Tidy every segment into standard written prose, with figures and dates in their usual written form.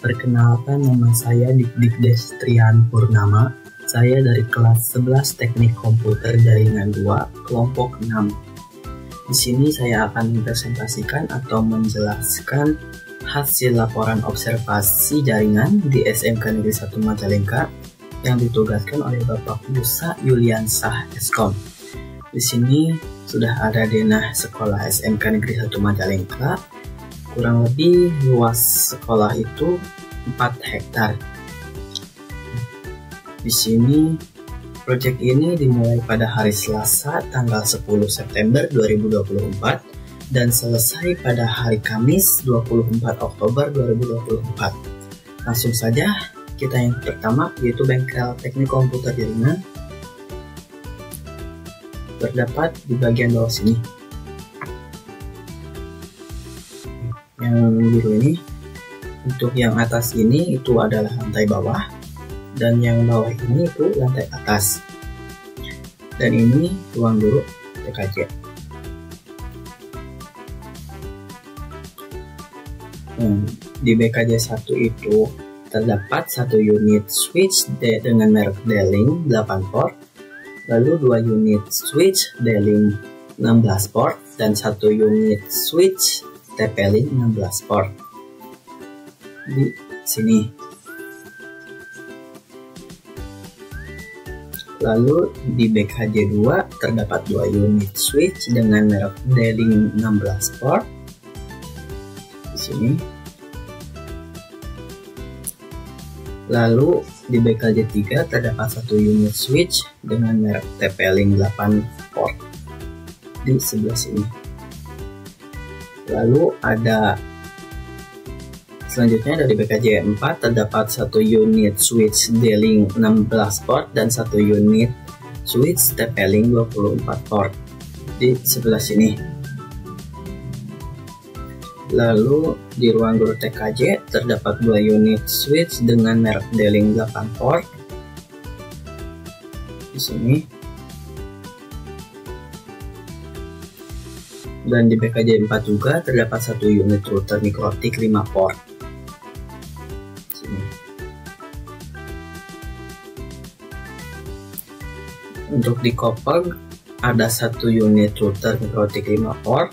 Perkenalkan, nama saya Dik Destrian Purnama. Saya dari kelas 11 Teknik Komputer Jaringan 2, kelompok 6. Di sini saya akan mempresentasikan atau menjelaskan hasil laporan observasi jaringan di SMK Negeri 1 Majalengka yang ditugaskan oleh Bapak Musa Yuliansah Eskom. Di sini sudah ada denah sekolah SMK Negeri 1 Majalengka. Kurang lebih luas sekolah itu 4 hektar. Di sini proyek ini dimulai pada hari Selasa tanggal 10 September 2024 dan selesai pada hari Kamis 24 Oktober 2024. Langsung saja kita yang pertama, yaitu bengkel teknik komputer jaringan, terdapat di bagian bawah sini. Yang biru ini, untuk yang atas ini itu adalah lantai bawah, dan yang bawah ini itu lantai atas. Dan ini ruang guru TKJ. Di BKJ 1 itu terdapat 1 unit switch dengan merek D-Link 8 port, lalu 2 unit switch D-Link 16 port, dan 1 unit switch TP-Link 16 port. Di sini. Lalu di BKJ 2 terdapat 2 unit switch dengan merek D-Link 16 port. Di sini. Lalu di BKJ 3 terdapat 1 unit switch dengan merek TP-Link 8 port di sebelah sini. Lalu ada selanjutnya dari BKJ 4 terdapat 1 unit switch D-Link 16 port dan 1 unit switch TP-Link 24 port di sebelah sini. Lalu di ruang guru TKJ terdapat 2 unit switch dengan merek D-Link 8 port di sini. Dan di BKJ 4 juga terdapat 1 unit router mikrooptik 5 port. Sini. Untuk di Kopag ada 1 unit router mikrooptik 5 port.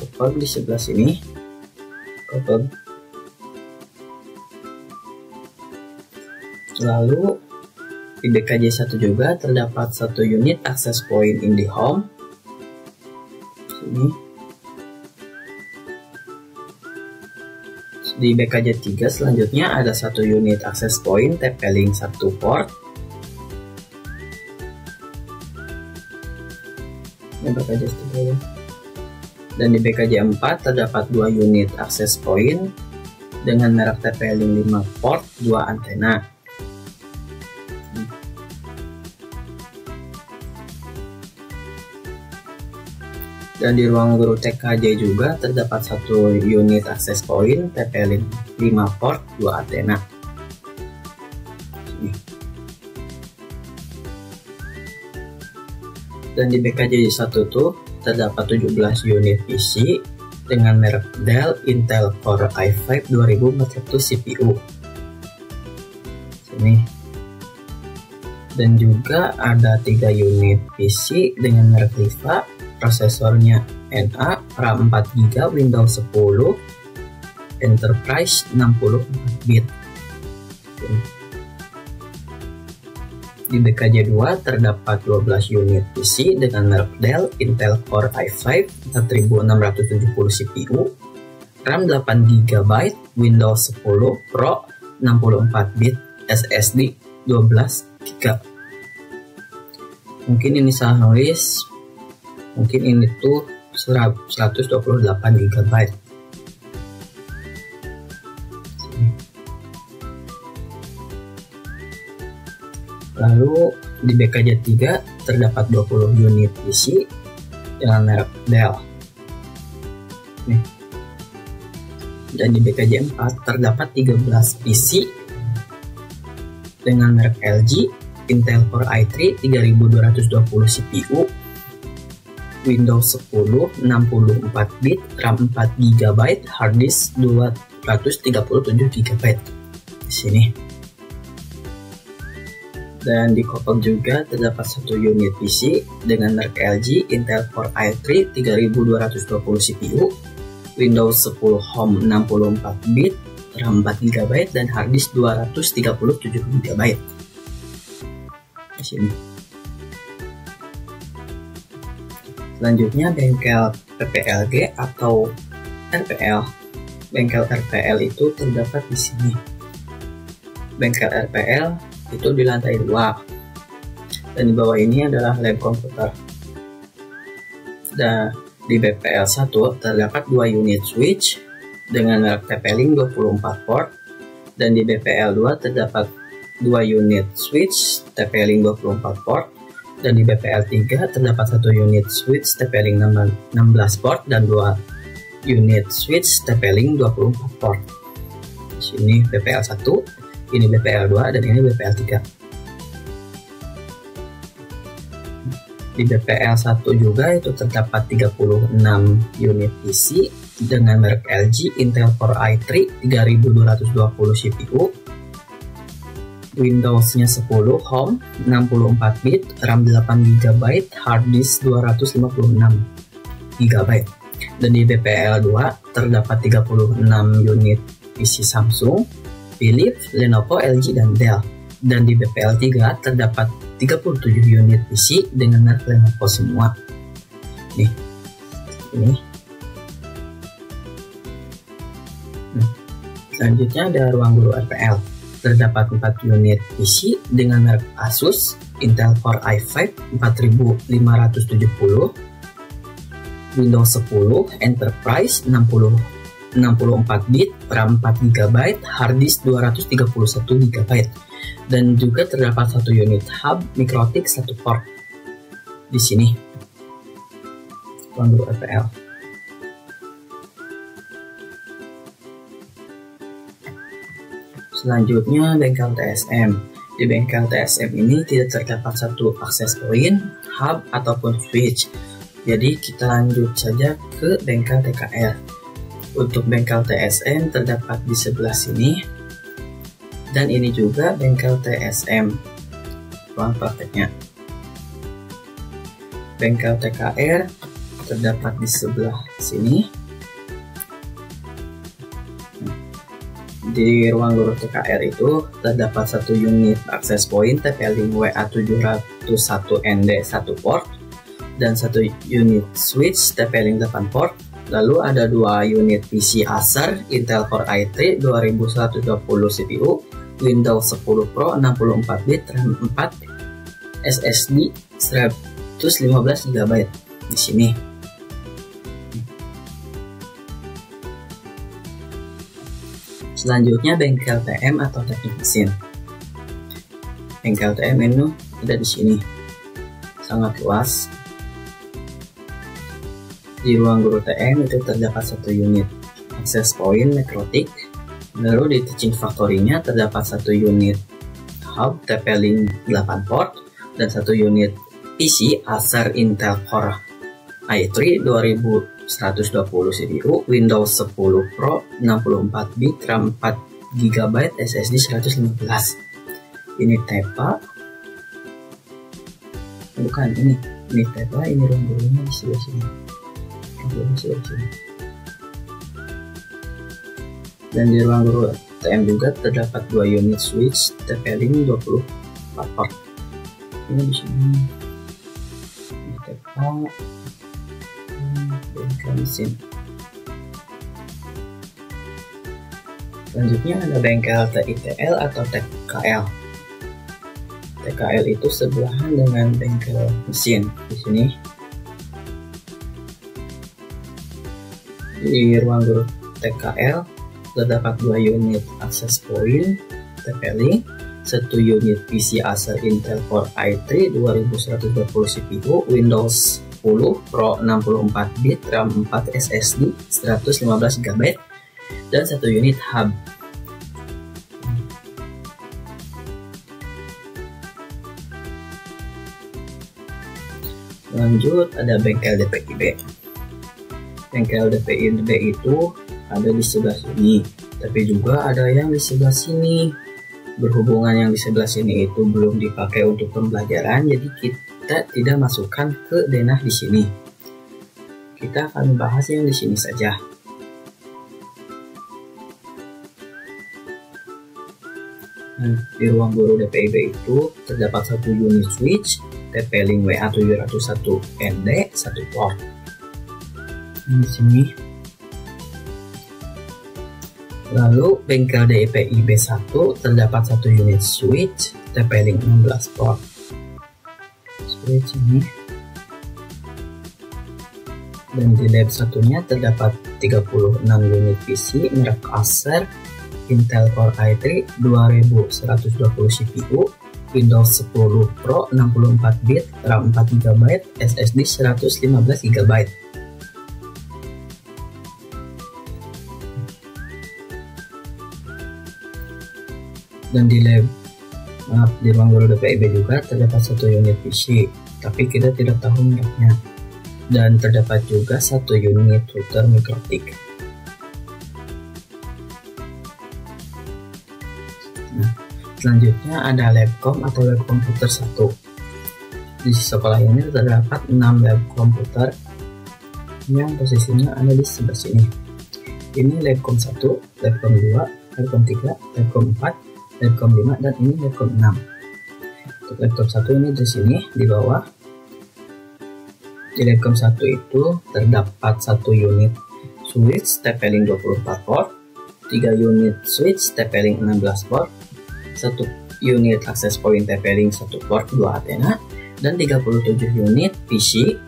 Kopag di sebelah sini. Kopag. Lalu di BKJ 1 juga terdapat 1 unit access point IndiHome. Ini. Di BKJ 3 selanjutnya ada 1 unit access point TP-Link 1 port. Ini BKJ 3 ya. Dan di BKJ 4 terdapat 2 unit access point dengan merek TP-Link 5 port 2 antena. Dan di ruang guru TKJ juga terdapat 1 unit access point TP-Link 5 port 2 antena. Dan di BKJ 1 tuh terdapat 17 unit PC dengan merek Dell Intel Core i5 2400 CPU. Sini. Dan juga ada 3 unit PC dengan merek Liva, prosesornya NA, RAM 4GB, Windows 10, Enterprise 64 bit. Di BKJ 2 terdapat 12 unit PC dengan merek Dell Intel Core i5 4670 CPU, RAM 8GB, Windows 10 Pro 64 bit, SSD 12GB. Mungkin ini salah nulis, mungkin ini tuh 128 GB. Lalu di BKJ 3 terdapat 20 unit PC dengan merek Dell. Nih. Dan di BKJ 4 terdapat 13 PC dengan merek LG, Intel Core i3 3220 CPU, Windows 10 64 bit, RAM 4GB, harddisk 2 137 GB di sini. Dan di koper juga terdapat satu unit PC dengan merek LG Intel Core i3 3220 CPU, Windows 10 Home 64 bit, RAM 4 GB dan harddisk 237 GB di sini. Selanjutnya bengkel PPLG atau RPL. Bengkel RPL itu terdapat di sini. Bengkel RPL itu di lantai 2 dan di bawah ini adalah lab komputer. Dan di BPL 1 terdapat 2 unit switch dengan merek TP-Link 24 port, dan di BPL 2 terdapat 2 unit switch TP-Link 24 port, dan di BPL 3 terdapat 1 unit switch TP-Link 16 port dan 2 unit switch TP-Link 24 port. Di sini BPL 1, ini BPL 2, dan ini BPL 3. Di BPL 1 juga itu terdapat 36 unit PC dengan merek LG Intel Core i3 3220 CPU, Windows-nya 10 Home 64 bit, RAM 8 GB, harddisk 256 GB. Dan di BPL 2 terdapat 36 unit PC Samsung, Philips, Lenovo, LG, dan Dell. Dan di BPL 3 terdapat 37 unit PC dengan merek Lenovo semua. Nih, ini. Selanjutnya ada ruang guru RPL. Terdapat 4 unit PC dengan merek Asus Intel Core i5 4570, Windows 10 Enterprise 64 bit, RAM 4 GB, harddisk 231 GB. Dan juga terdapat 1 unit hub Mikrotik 1 port di sini. Ruang guru RPL. Selanjutnya bengkel TSM. Di bengkel TSM ini tidak terdapat satu akses point, hub ataupun switch. Jadi kita lanjut saja ke bengkel TKR. Untuk bengkel TSM terdapat di sebelah sini, dan ini juga bengkel TSM. Ruang prakteknya. Bengkel TKR terdapat di sebelah sini. Di ruang guru TKR itu terdapat 1 unit akses point TP-Link WA701ND 1 port dan 1 unit switch TP-Link 8 port. Lalu ada 2 unit PC Acer Intel Core i3 2120 CPU, Windows 10 Pro 64 bit, RAM 4, SSD 115 GB di sini. Selanjutnya bengkel TM atau teknik mesin. Bengkel TM ini ada di sini, sangat luas. Di ruang guru TM itu terdapat 1 unit akses point Mikrotik. Lalu di teaching factory-nya terdapat 1 unit hub TP-Link 8 port dan 1 unit PC Acer Intel Core i3 2120 CPU, Windows 10 Pro 64 bit, RAM 4 GB, SSD 115. Ini TEPA. Bukan, ini TEPA, ini ruang gurunya di sebelah sini. Dan di ruang guru TM juga terdapat 2 unit switch TP-Link 24 port. Ini di sini. Ini TEPA. Bengkel mesin. Selanjutnya ada bengkel TITL atau TKL. TKL itu sebelahan dengan bengkel mesin di sini. Di ruang guru TKL terdapat 2 unit akses point TP-Link, 1 unit PC Acer Intel Core i3 2120 CPU, Windows 10 Pro 64 bit, RAM 4, SSD 115 GB, dan 1 unit hub. Lanjut ada bengkel DPIB. Bengkel DPIB itu ada di sebelah sini, Tapi juga ada yang di sebelah sini. Berhubungan yang di sebelah sini itu belum dipakai untuk pembelajaran, jadi kita tidak masukkan ke denah di sini. Kita akan bahas yang di sini saja. Nah, di ruang guru DPIB itu terdapat satu unit switch TP-Link WA701ND 1 port. Di sini. Lalu bengkel DPIB 1 terdapat satu unit switch TP-Link 16 port. Switch ini. Dan di lab satunya terdapat 36 unit PC merek Acer, Intel Core i3 2120 CPU, Windows 10 Pro 64 bit, RAM 4 GB, SSD 115 GB. Dan di ruang guru DPIB juga terdapat satu unit PC, tapi kita tidak tahu mereknya. Dan terdapat juga satu unit router mikrotik. Nah, selanjutnya ada labcom atau lab komputer 1. Di sekolah ini terdapat 6 lab komputer yang posisinya ada di sebelah sini. Ini labcom 1, labcom 2, labcom 3, labcom 4, labcom 5, dan ini labcom 6. Untuk labcom 1 ini di sini di bawah. Di labcom 1 itu terdapat satu unit switch TP-Link 24 port, 3 unit switch TP-Link 16 port, 1 unit access point TP-Link 1 port 2 antena, dan 37 unit PC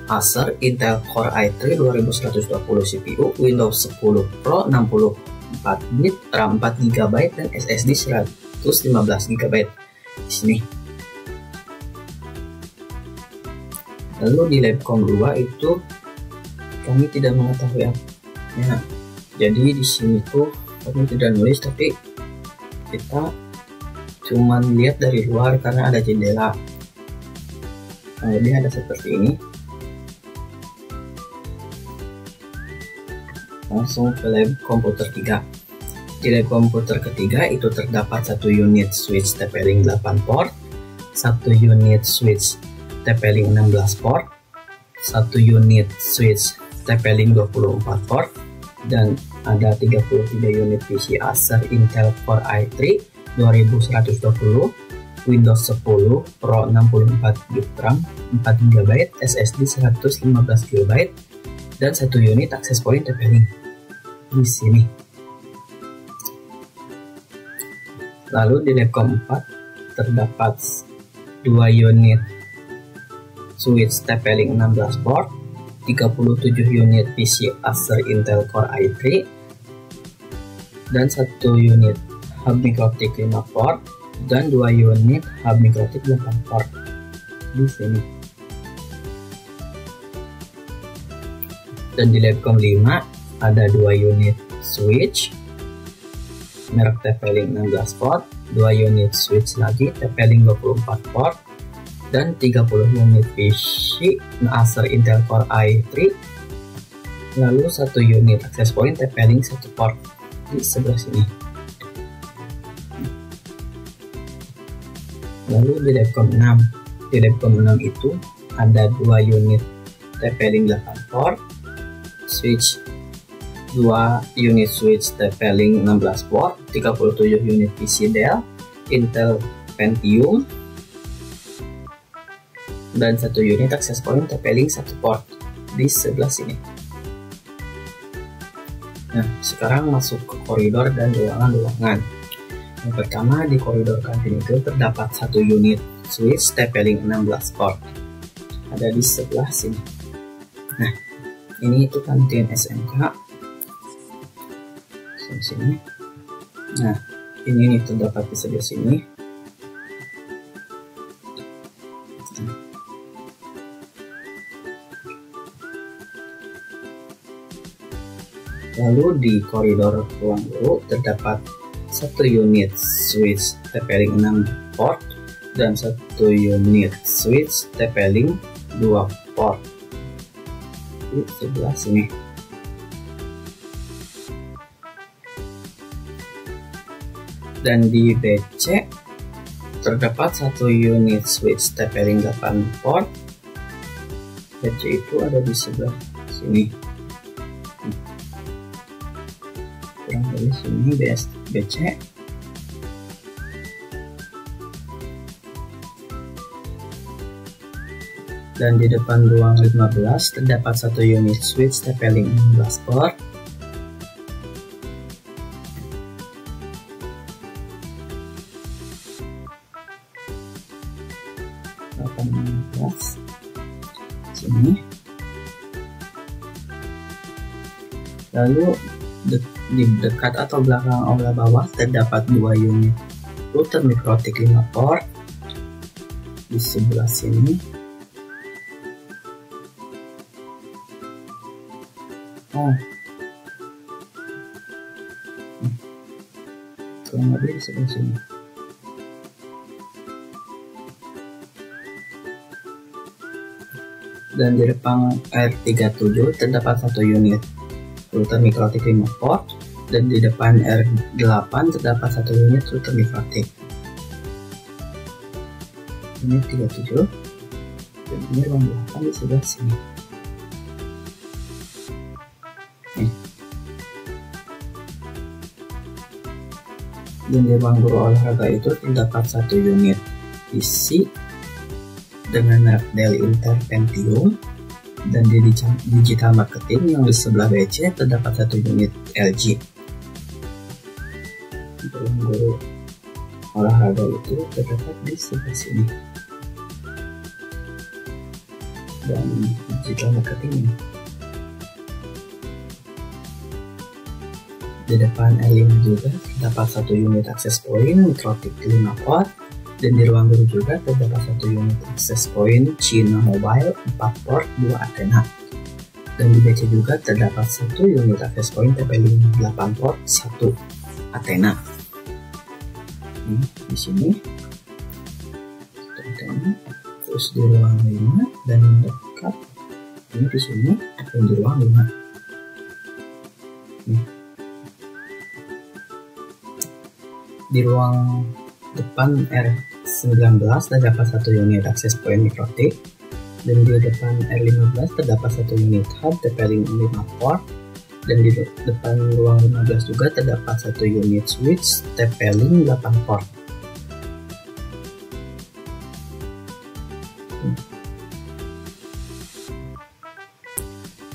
Acer Intel Core i3 2120 CPU, Windows 10 Pro 64 bit, RAM 4 GB, dan SSD 115 GB di sini. Lalu di labcom 2 itu kami tidak mengetahui apa. Jadi di sini tuh kami tidak nulis, tapi kita cuman lihat dari luar karena ada jendela. Jadi ada seperti ini. Langsung ke lab komputer 3. Di lab komputer ketiga itu terdapat satu unit switch TP-Link 8 port, satu unit switch TP-Link 16 port, satu unit switch TP-Link 24 port, dan ada 33 unit PC Acer Intel Core i3 2120, Windows 10 Pro 64 bit, RAM 4 GB, SSD 115 GB, dan satu unit access point TP-Link di sini. Lalu di labcom 4 terdapat 2 unit switch TP-Link 16 port, 37 unit PC Acer Intel Core i3, dan satu unit hub mikrotik 5 port, dan 2 unit hub mikrotik 8 port di sini. Dan di labcom 5 ada 2 unit switch merek TP-Link 16 port, 2 unit switch lagi TP-Link 24 port, dan 30 unit PC Acer Intel Core i3, lalu satu unit access point TP-Link 1 port di sebelah sini. Lalu di labcom 6, di labcom 6 itu ada 2 unit TP-Link 8 port, switch 2 unit switch TP-Link 16 port, 37 unit PC Dell Intel Pentium, dan satu unit access point TP-Link 1 port di sebelah sini. Nah, sekarang masuk ke koridor dan ruangan-ruangan. Yang pertama, di koridor kantin itu terdapat satu unit switch TP-Link 16 port. Ada di sebelah sini. Nah, ini itu kantin SMK. Sini. Nah, ini terdapat di sebelah sini. Lalu di koridor ruang guru terdapat satu unit switch TP-Link 6 port dan satu unit switch TP-Link 2 port di sebelah sini. Dan di BC terdapat satu unit switch TP-Link 8 port. BC itu ada di sebelah sini, kurang lebih sini BC. Dan di depan ruang 15 terdapat satu unit switch TP-Link 16 port. Sini. Lalu di dekat atau belakang aula bawah terdapat dua unit router MikroTik 5 port di sebelah sini. Kurang lebih di sebelah sini. Dan di depan R37 terdapat satu unit router MikroTik 5 port, dan di depan R8 terdapat satu unit router MikroTik. Ini 37 dan ini ruang 8 di sebelah sini. Dan di ruang guru olahraga itu terdapat satu unit PC dengan merek Dell Intel Pentium, dan di digital marketing yang di sebelah BC terdapat satu unit LG. Ruang guru olahraga itu terdapat di sebelah sini, dan digital marketing di depan R5 juga terdapat satu unit access point MikroTik 5 port. Dan di ruang guru juga terdapat satu unit access point China Mobile 4 port 2 antena. Dan di BC juga terdapat satu unit access point TP-Link 8 port 1 antena. Di sini antena, terus di ruang 5 dan dekat ini di sini dan di ruang 5. Di ruang depan R19 terdapat satu unit access point MikroTik, dan di depan R15 terdapat satu unit hub TP-Link 5 port, dan di depan ruang 15 juga terdapat satu unit switch TP-Link 8 port.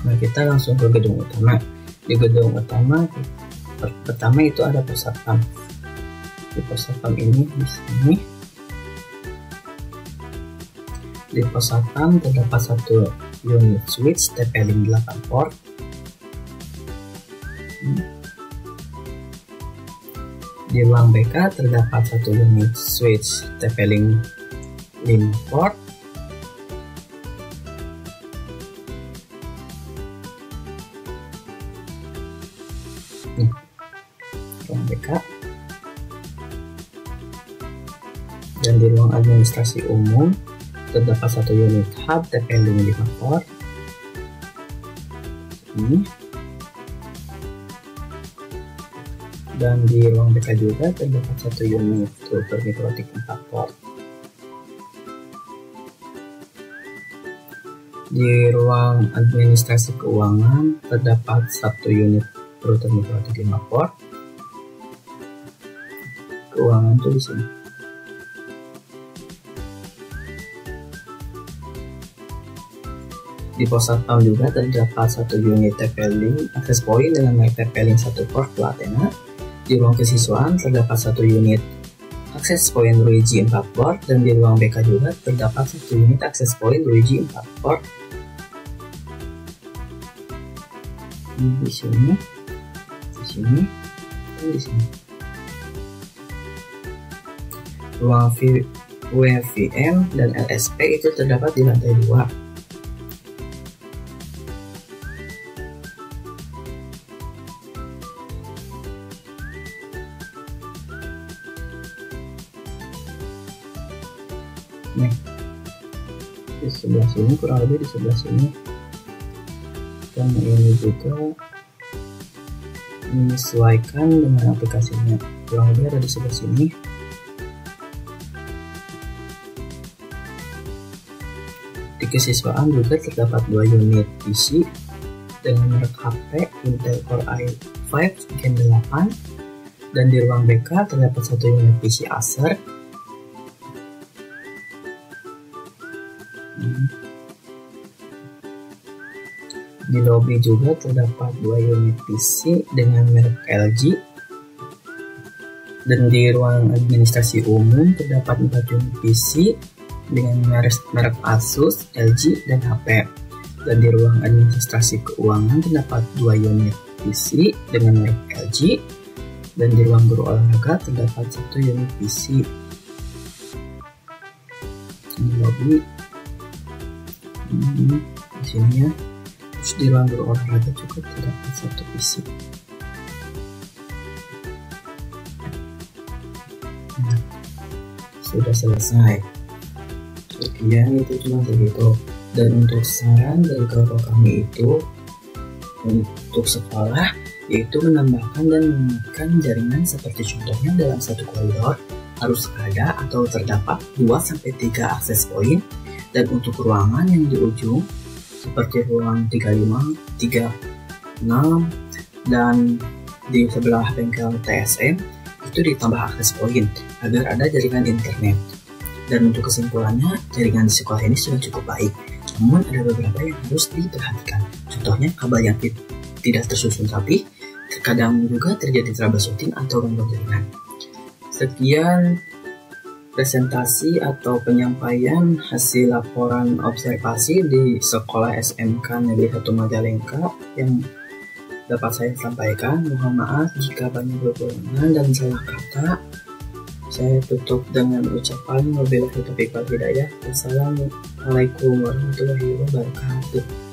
Nah, kita langsung ke gedung utama. Di gedung utama pertama itu ada pos satpam. Di pos satpam ini di sini. Di pos satpam terdapat satu unit switch TP-Link 8 port. Di ruang BK terdapat satu unit switch TP-Link 5 port. Ruang BK. Dan di ruang administrasi umum terdapat satu unit hub TP-Link 5 port. Ini. Dan di ruang BK juga terdapat satu unit router MikroTik 4 port. Di ruang administrasi keuangan terdapat satu unit router MikroTik 5 port. Keuangan itu di sini. Di pos satpam juga terdapat satu unit TP-Link access point dengan merek TP-Link 1 port 2 antena. Di ruang kesiswaan terdapat satu unit access point Luigi 4 port, dan di ruang BK juga terdapat satu unit access point Luigi 4 port. Di sini, di sini, dan di sini. Ruang WVM dan LSP itu terdapat di lantai 2. Nih, di sebelah sini, kurang lebih di sebelah sini, dan ini juga menyesuaikan dengan aplikasinya. Kurang lebih ada di sebelah sini. Di kesiswaan juga terdapat 2 unit PC dengan merek HP Intel Core i5 Gen 8, dan di ruang BK terdapat 1 unit PC Acer. Di lobi juga terdapat 2 unit PC dengan merek LG, dan di ruang administrasi umum terdapat 4 unit PC dengan merek Asus, LG, dan HP. Dan di ruang administrasi keuangan terdapat 2 unit PC dengan merek LG, dan di ruang guru olahraga terdapat 1 unit PC. Ini lobby, di sini ya. Terus di ruang guru olahraga juga terdapat 1 PC. Nah, sudah selesai. Sekian, itu cuma segitu. Dan untuk saran dari guru kami itu untuk sekolah, yaitu menambahkan dan meningkatkan jaringan seperti contohnya dalam satu koridor harus ada atau terdapat 2-3 akses point, dan untuk ruangan yang di ujung seperti ruang 35, 36, dan di sebelah bengkel TSM itu ditambah akses point agar ada jaringan internet. Dan untuk kesimpulannya, jaringan di sekolah ini sudah cukup baik, namun ada beberapa yang harus diperhatikan. Contohnya kabel yang tidak tersusun rapi, terkadang juga terjadi troubleshooting atau gangguan jaringan. Sekian presentasi atau penyampaian hasil laporan observasi di Sekolah SMK Negeri 1 Majalengka yang dapat saya sampaikan. Mohon maaf jika banyak kekurangan dan salah kata. Saya tutup dengan ucapan wabillahi taufiq wal hidayah. Wassalamualaikum warahmatullahi wabarakatuh.